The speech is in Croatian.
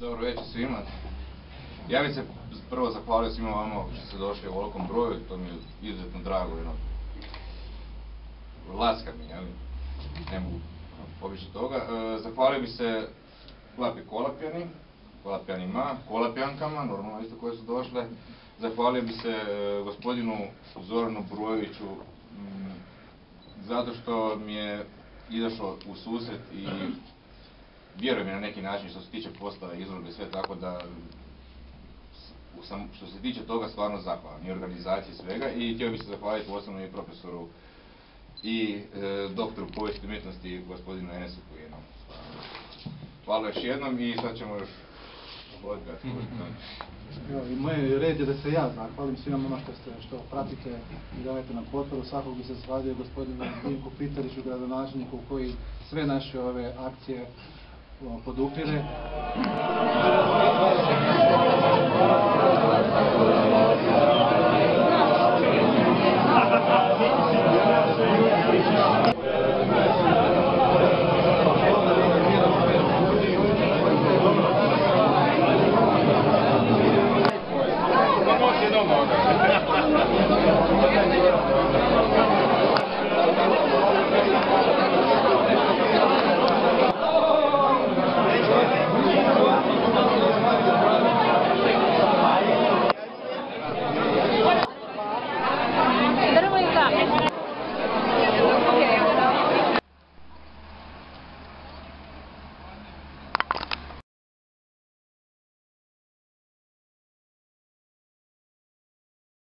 Dobro večer svima. Ja bih se prvo zahvalio svima vama što ste došli u ovolikom broju, to mi je izuzetno drago, laska mi, ne mogu pobjeći toga. Zahvalio bih se Klapi Kolapjani, Kolapjanima, Kolapjankama, normalno isto koje su došle. Zahvalio bih se gospodinu Zoranu Brojeviću, zato što mi je izašao u susret i vjerujem mi na neki način što se tiče posla i izložbe i sve, tako da sam što se tiče toga stvarno zahvalan i organizaciji svega, i htio bih se zahvaliti osobno i profesoru i doktoru povijesti umjetnosti gospodinu Enesu koji je hvala još jednom i sad ćemo još odgledati. I moj red je da se ja zahvalim svima vama što pratite i dajete nam potporu. Svakog bi se zahvalio gospodinu Dinku Pitariću, gradonačelniku koji sve naše ove akcije podupire. Vamos,